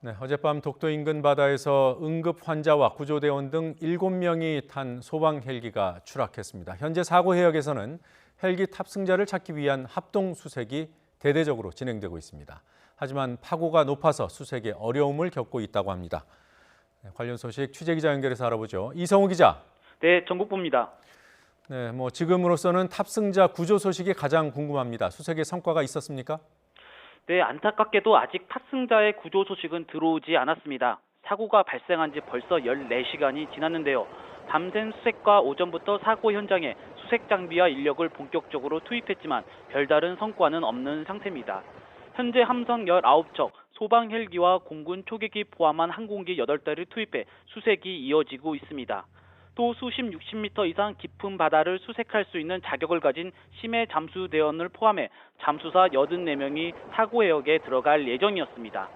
네, 어젯밤 독도 인근 바다에서 응급 환자와 구조대원 등 7명이 탄 소방 헬기가 추락했습니다. 현재 사고 해역에서는 헬기 탑승자를 찾기 위한 합동 수색이 대대적으로 진행되고 있습니다. 하지만 파고가 높아서 수색에 어려움을 겪고 있다고 합니다. 네, 관련 소식 취재기자 연결해서 알아보죠. 이성우 기자. 네, 전국부입니다. 네, 지금으로서는 탑승자 구조 소식이 가장 궁금합니다. 수색의 성과가 있었습니까? 네, 안타깝게도 아직 탑승자의 구조 소식은 들어오지 않았습니다. 사고가 발생한 지 벌써 14시간이 지났는데요. 밤샘 수색과 오전부터 사고 현장에 수색 장비와 인력을 본격적으로 투입했지만 별다른 성과는 없는 상태입니다. 현재 함선 19척, 소방 헬기와 공군 초계기 포함한 항공기 8대를 투입해 수색이 이어지고 있습니다. 또 수십 60m 이상 깊은 바다를 수색할 수 있는 자격을 가진 심해 잠수대원을 포함해 잠수사 84명이 사고 해역에 들어갈 예정이었습니다.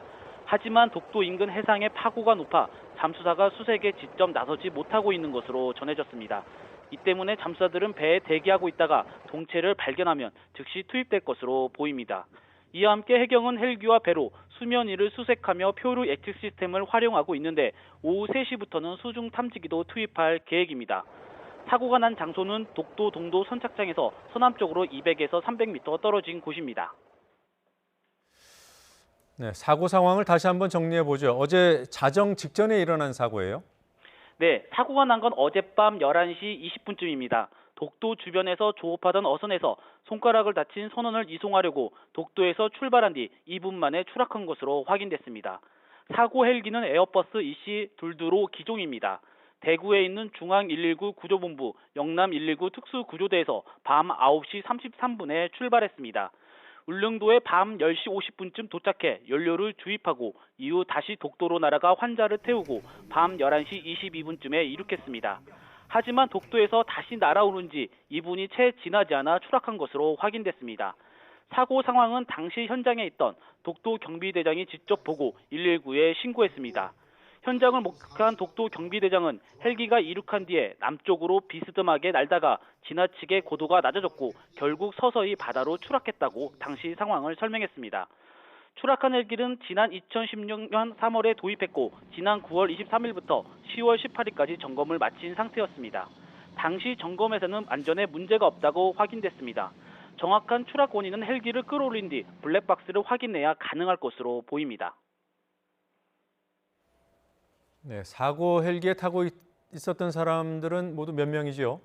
하지만 독도 인근 해상의 파고가 높아 잠수사가 수색에 직접 나서지 못하고 있는 것으로 전해졌습니다. 이 때문에 잠수사들은 배에 대기하고 있다가 동체를 발견하면 즉시 투입될 것으로 보입니다. 이와 함께 해경은 헬기와 배로 수면 위를 수색하며 표류 예측 시스템을 활용하고 있는데 오후 3시부터는 수중 탐지기도 투입할 계획입니다. 사고가 난 장소는 독도 동도 선착장에서 서남쪽으로 200에서 300m 떨어진 곳입니다. 네, 사고 상황을 다시 한번 정리해 보죠. 어제 자정 직전에 일어난 사고예요? 네, 사고가 난 건 어젯밤 11시 20분쯤입니다. 독도 주변에서 조업하던 어선에서 손가락을 다친 선원을 이송하려고 독도에서 출발한 뒤 2분 만에 추락한 것으로 확인됐습니다. 사고 헬기는 에어버스 EC22로 기종입니다. 대구에 있는 중앙119 구조본부, 영남119 특수구조대에서 밤 9시 33분에 출발했습니다. 울릉도에 밤 10시 50분쯤 도착해 연료를 주입하고 이후 다시 독도로 날아가 환자를 태우고 밤 11시 22분쯤에 이륙했습니다. 하지만 독도에서 다시 날아오는 지 2분이 채 지나지 않아 추락한 것으로 확인됐습니다. 사고 상황은 당시 현장에 있던 독도 경비대장이 직접 보고 119에 신고했습니다. 현장을 목격한 독도 경비대장은 헬기가 이륙한 뒤에 남쪽으로 비스듬하게 날다가 지나치게 고도가 낮아졌고 결국 서서히 바다로 추락했다고 당시 상황을 설명했습니다. 추락한 헬기는 지난 2016년 3월에 도입했고 지난 9월 23일부터 10월 18일까지 점검을 마친 상태였습니다. 당시 점검에서는 안전에 문제가 없다고 확인됐습니다. 정확한 추락 원인은 헬기를 끌어올린 뒤 블랙박스를 확인해야 가능할 것으로 보입니다. 네, 사고 헬기에 타고 있었던 사람들은 모두 몇 명이죠?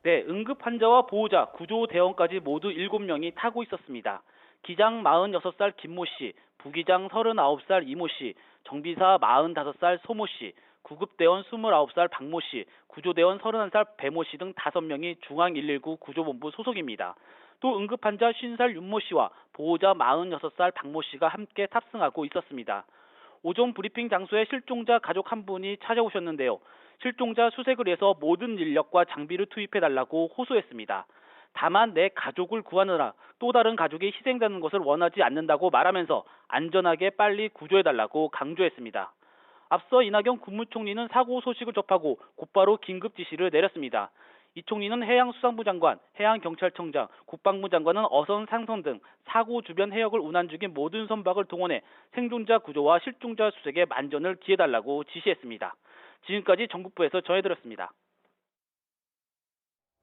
네, 응급 환자와 보호자, 구조 대원까지 모두 7명이 타고 있었습니다. 기장 46살 김모 씨, 부기장 39살 이모 씨, 정비사 45살 소모 씨, 구급대원 29살 박모 씨, 구조대원 31살 배모 씨 등 5명이 중앙119 구조본부 소속입니다. 또 응급환자 50살 윤모 씨와 보호자 46살 박모 씨가 함께 탑승하고 있었습니다. 오전 브리핑 장소에 실종자 가족 한 분이 찾아오셨는데요. 실종자 수색을 위해서 모든 인력과 장비를 투입해달라고 호소했습니다. 다만 내 가족을 구하느라 또 다른 가족이 희생되는 것을 원하지 않는다고 말하면서 안전하게 빨리 구조해달라고 강조했습니다. 앞서 이낙연 국무총리는 사고 소식을 접하고 곧바로 긴급 지시를 내렸습니다. 이 총리는 해양수산부 장관, 해양경찰청장, 국방부 장관은 어선 상선 등 사고 주변 해역을 운항 중인 모든 선박을 동원해 생존자 구조와 실종자 수색에 만전을 기해달라고 지시했습니다. 지금까지 전국부에서 전해드렸습니다.